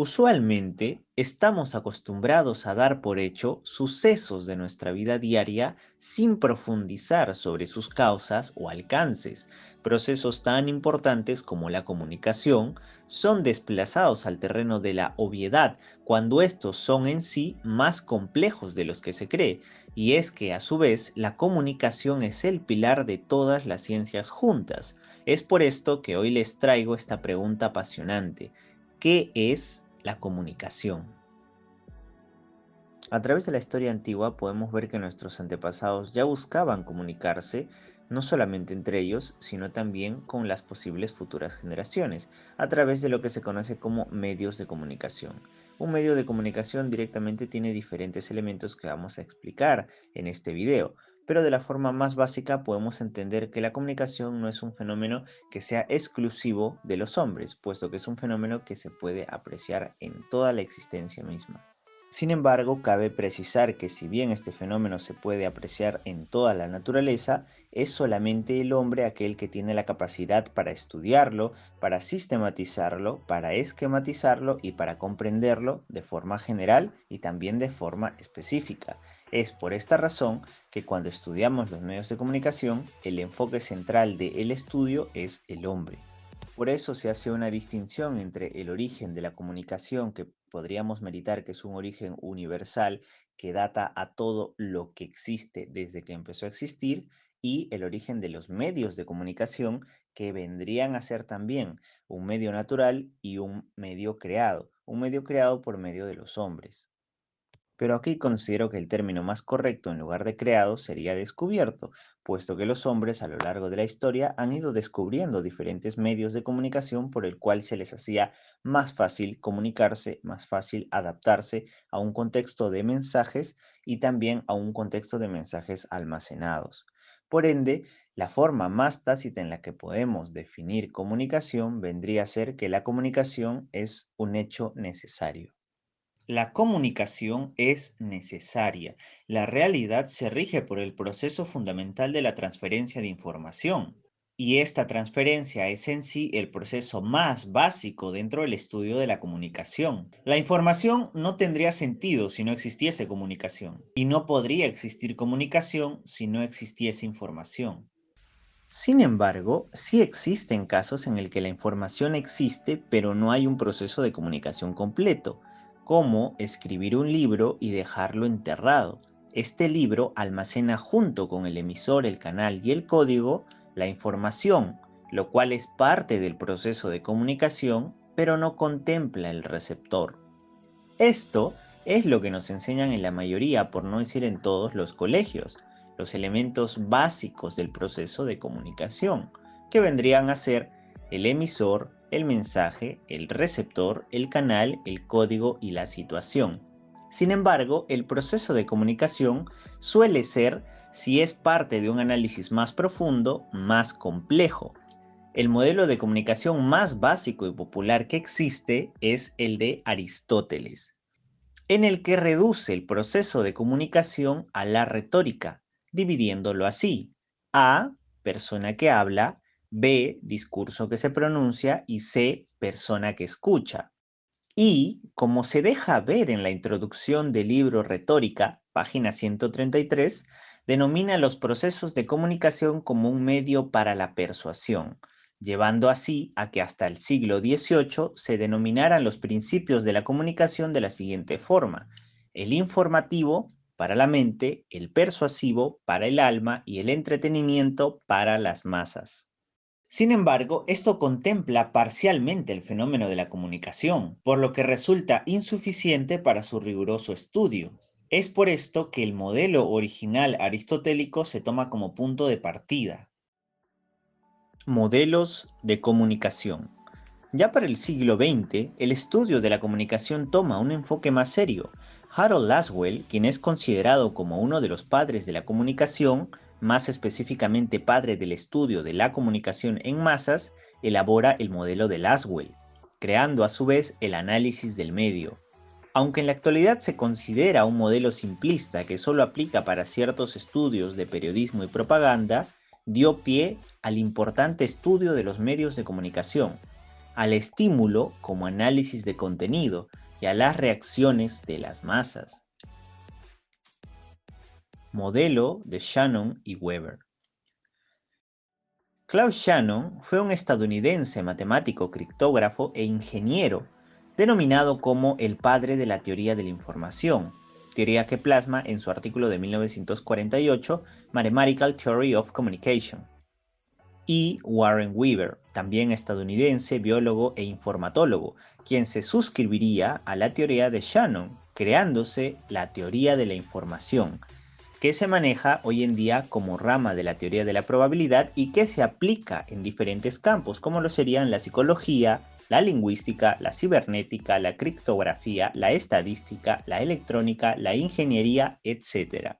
Usualmente estamos acostumbrados a dar por hecho sucesos de nuestra vida diaria sin profundizar sobre sus causas o alcances. Procesos tan importantes como la comunicación son desplazados al terreno de la obviedad cuando estos son en sí más complejos de los que se cree. Y es que a su vez la comunicación es el pilar de todas las ciencias juntas. Es por esto que hoy les traigo esta pregunta apasionante. ¿Qué es la comunicación? A través de la historia antigua podemos ver que nuestros antepasados ya buscaban comunicarse no solamente entre ellos, sino también con las posibles futuras generaciones, a través de lo que se conoce como medios de comunicación. Un medio de comunicación directamente tiene diferentes elementos que vamos a explicar en este video, pero de la forma más básica podemos entender que la comunicación no es un fenómeno que sea exclusivo de los hombres, puesto que es un fenómeno que se puede apreciar en toda la existencia misma. Sin embargo, cabe precisar que si bien este fenómeno se puede apreciar en toda la naturaleza, es solamente el hombre aquel que tiene la capacidad para estudiarlo, para sistematizarlo, para esquematizarlo y para comprenderlo de forma general y también de forma específica. Es por esta razón que cuando estudiamos los medios de comunicación, el enfoque central del estudio es el hombre. Por eso se hace una distinción entre el origen de la comunicación, que podríamos meditar que es un origen universal que data a todo lo que existe desde que empezó a existir, y el origen de los medios de comunicación, que vendrían a ser también un medio natural y un medio creado por medio de los hombres. Pero aquí considero que el término más correcto en lugar de creado sería descubierto, puesto que los hombres a lo largo de la historia han ido descubriendo diferentes medios de comunicación por el cual se les hacía más fácil comunicarse, más fácil adaptarse a un contexto de mensajes y también a un contexto de mensajes almacenados. Por ende, la forma más tácita en la que podemos definir comunicación vendría a ser que la comunicación es un hecho necesario. La comunicación es necesaria. La realidad se rige por el proceso fundamental de la transferencia de información. Y esta transferencia es en sí el proceso más básico dentro del estudio de la comunicación. La información no tendría sentido si no existiese comunicación. Y no podría existir comunicación si no existiese información. Sin embargo, sí existen casos en el que la información existe, pero no hay un proceso de comunicación completo, como escribir un libro y dejarlo enterrado. Este libro almacena junto con el emisor, el canal y el código la información, lo cual es parte del proceso de comunicación, pero no contempla el receptor. Esto es lo que nos enseñan en la mayoría, por no decir en todos los colegios, los elementos básicos del proceso de comunicación, que vendrían a ser el emisor, el mensaje, el receptor, el canal, el código y la situación. Sin embargo, el proceso de comunicación suele ser, si es parte de un análisis más profundo, más complejo. El modelo de comunicación más básico y popular que existe es el de Aristóteles, en el que reduce el proceso de comunicación a la retórica, dividiéndolo así: A, persona que habla; B, discurso que se pronuncia; y C, persona que escucha. Y, como se deja ver en la introducción del libro Retórica, página 133, denomina los procesos de comunicación como un medio para la persuasión, llevando así a que hasta el siglo XVIII se denominaran los principios de la comunicación de la siguiente forma: el informativo para la mente, el persuasivo para el alma y el entretenimiento para las masas. Sin embargo, esto contempla parcialmente el fenómeno de la comunicación, por lo que resulta insuficiente para su riguroso estudio. Es por esto que el modelo original aristotélico se toma como punto de partida. Modelos de comunicación. Ya para el siglo XX, el estudio de la comunicación toma un enfoque más serio. Harold Laswell, quien es considerado como uno de los padres de la comunicación, más específicamente padre del estudio de la comunicación en masas, elabora el modelo de Laswell, creando a su vez el análisis del medio. Aunque en la actualidad se considera un modelo simplista que solo aplica para ciertos estudios de periodismo y propaganda, dio pie al importante estudio de los medios de comunicación. al estímulo como análisis de contenido y a las reacciones de las masas. Modelo de Shannon y Weber. Claude Shannon fue un estadounidense matemático, criptógrafo e ingeniero, denominado como el padre de la teoría de la información, teoría que plasma en su artículo de 1948, Mathematical Theory of Communication. Y Warren Weaver, también estadounidense, biólogo e informatólogo, quien se suscribiría a la teoría de Shannon, creándose la teoría de la información, que se maneja hoy en día como rama de la teoría de la probabilidad y que se aplica en diferentes campos, como lo serían la psicología, la lingüística, la cibernética, la criptografía, la estadística, la electrónica, la ingeniería, etc.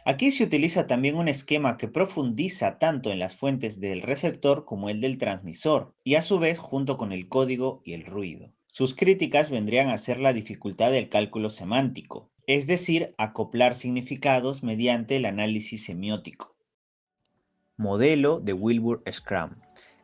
Aquí se utiliza también un esquema que profundiza tanto en las fuentes del receptor como el del transmisor, y a su vez junto con el código y el ruido. Sus críticas vendrían a ser la dificultad del cálculo semántico, es decir, acoplar significados mediante el análisis semiótico. Modelo de Wilbur Schramm.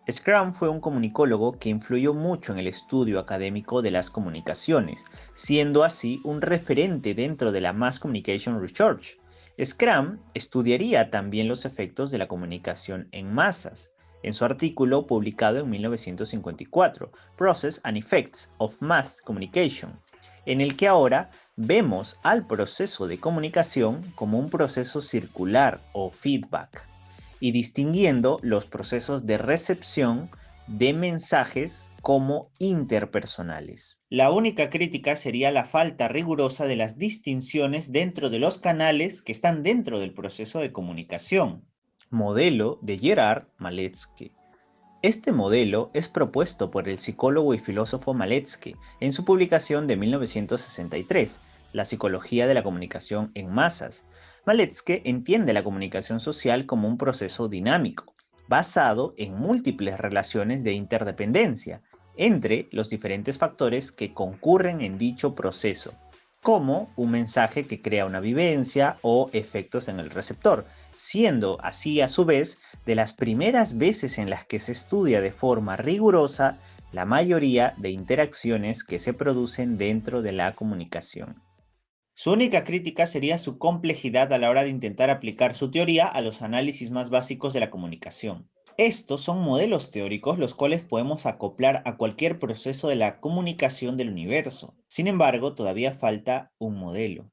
Schramm fue un comunicólogo que influyó mucho en el estudio académico de las comunicaciones, siendo así un referente dentro de la Mass Communication Research. Schramm estudiaría también los efectos de la comunicación en masas, en su artículo publicado en 1954, Process and Effects of Mass Communication, en el que ahora vemos al proceso de comunicación como un proceso circular o feedback, y distinguiendo los procesos de recepción de mensajes como interpersonales. La única crítica sería la falta rigurosa de las distinciones dentro de los canales que están dentro del proceso de comunicación. Modelo de Gerard Maletsky. Este modelo es propuesto por el psicólogo y filósofo Maletsky en su publicación de 1963, La psicología de la comunicación en masas. Maletsky entiende la comunicación social como un proceso dinámico, basado en múltiples relaciones de interdependencia entre los diferentes factores que concurren en dicho proceso, como un mensaje que crea una vivencia o efectos en el receptor, siendo así a su vez de las primeras veces en las que se estudia de forma rigurosa la mayoría de interacciones que se producen dentro de la comunicación. Su única crítica sería su complejidad a la hora de intentar aplicar su teoría a los análisis más básicos de la comunicación. Estos son modelos teóricos los cuales podemos acoplar a cualquier proceso de la comunicación del universo. Sin embargo, todavía falta un modelo.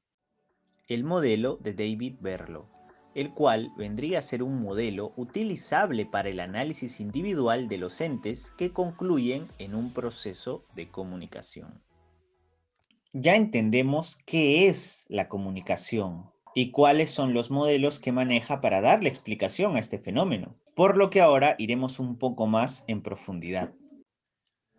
El modelo de David Berlow, el cual vendría a ser un modelo utilizable para el análisis individual de los entes que concluyen en un proceso de comunicación. Ya entendemos qué es la comunicación y cuáles son los modelos que maneja para darle explicación a este fenómeno, por lo que ahora iremos un poco más en profundidad.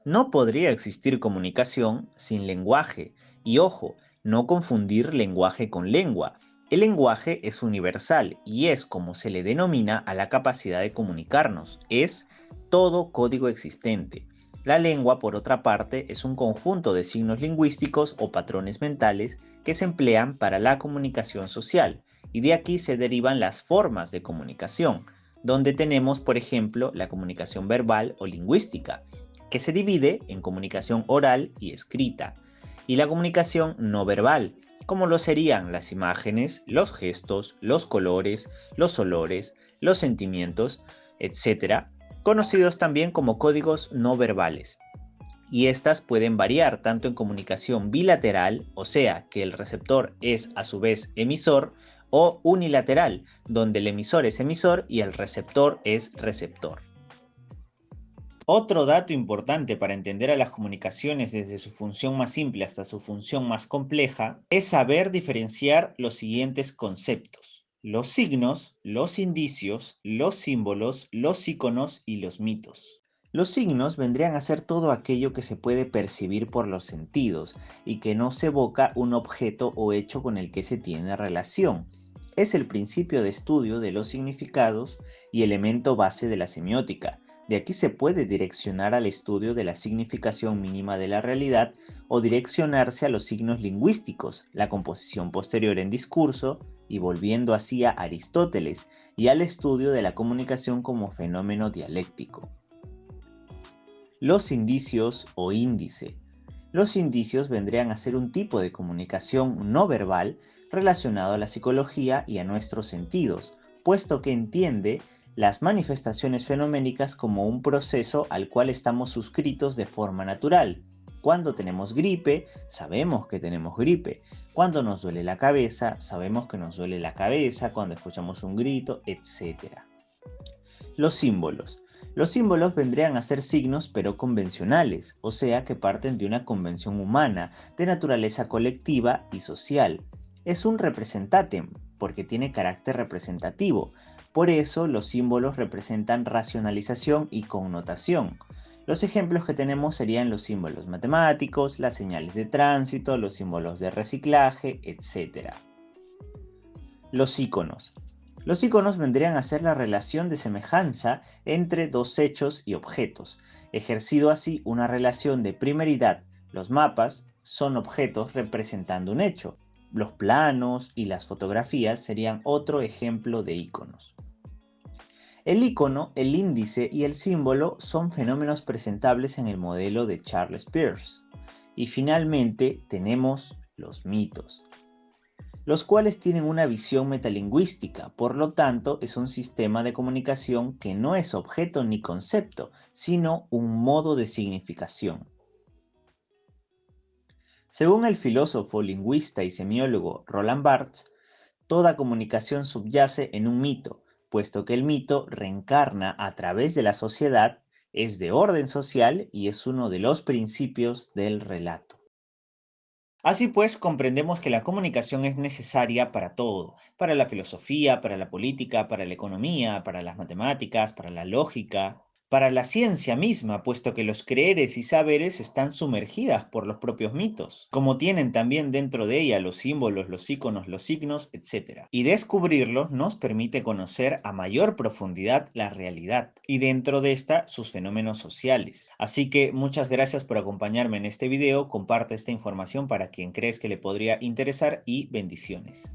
No podría existir comunicación sin lenguaje, y ojo, no confundir lenguaje con lengua. El lenguaje es universal y es como se le denomina a la capacidad de comunicarnos, es todo código existente. La lengua, por otra parte, es un conjunto de signos lingüísticos o patrones mentales que se emplean para la comunicación social, y de aquí se derivan las formas de comunicación, donde tenemos, por ejemplo, la comunicación verbal o lingüística, que se divide en comunicación oral y escrita, y la comunicación no verbal, como lo serían las imágenes, los gestos, los colores, los olores, los sentimientos, etc., conocidos también como códigos no verbales. Y estas pueden variar tanto en comunicación bilateral, o sea, que el receptor es a su vez emisor, o unilateral, donde el emisor es emisor y el receptor es receptor. Otro dato importante para entender a las comunicaciones desde su función más simple hasta su función más compleja es saber diferenciar los siguientes conceptos: los signos, los indicios, los símbolos, los iconos y los mitos. Los signos vendrían a ser todo aquello que se puede percibir por los sentidos y que no se evoca un objeto o hecho con el que se tiene relación. Es el principio de estudio de los significados y elemento base de la semiótica. De aquí se puede direccionar al estudio de la significación mínima de la realidad o direccionarse a los signos lingüísticos, la composición posterior en discurso, y volviendo así a Aristóteles y al estudio de la comunicación como fenómeno dialéctico. Los indicios o índice. Los indicios vendrían a ser un tipo de comunicación no verbal relacionado a la psicología y a nuestros sentidos, puesto que entiende las manifestaciones fenoménicas como un proceso al cual estamos suscritos de forma natural. Cuando tenemos gripe, sabemos que tenemos gripe. Cuando nos duele la cabeza, sabemos que nos duele la cabeza, cuando escuchamos un grito, etc. Los símbolos. Los símbolos vendrían a ser signos pero convencionales, o sea que parten de una convención humana, de naturaleza colectiva y social. Es un representatem, porque tiene carácter representativo. Por eso los símbolos representan racionalización y connotación. Los ejemplos que tenemos serían los símbolos matemáticos, las señales de tránsito, los símbolos de reciclaje, etc. Los iconos. Los iconos vendrían a ser la relación de semejanza entre dos hechos y objetos, ejercido así una relación de primeridad. Los mapas son objetos representando un hecho. Los planos y las fotografías serían otro ejemplo de iconos. El icono, el índice y el símbolo son fenómenos presentables en el modelo de Charles Peirce. Y finalmente tenemos los mitos, los cuales tienen una visión metalingüística, por lo tanto es un sistema de comunicación que no es objeto ni concepto, sino un modo de significación. Según el filósofo, lingüista y semiólogo Roland Barthes, toda comunicación subyace en un mito, puesto que el mito reencarna a través de la sociedad, es de orden social y es uno de los principios del relato. Así pues, comprendemos que la comunicación es necesaria para todo, para la filosofía, para la política, para la economía, para las matemáticas, para la lógica, para la ciencia misma, puesto que los creeres y saberes están sumergidas por los propios mitos, como tienen también dentro de ella los símbolos, los iconos, los signos, etc. Y descubrirlos nos permite conocer a mayor profundidad la realidad y dentro de esta sus fenómenos sociales. Así que muchas gracias por acompañarme en este video, comparte esta información para quien crees que le podría interesar y bendiciones.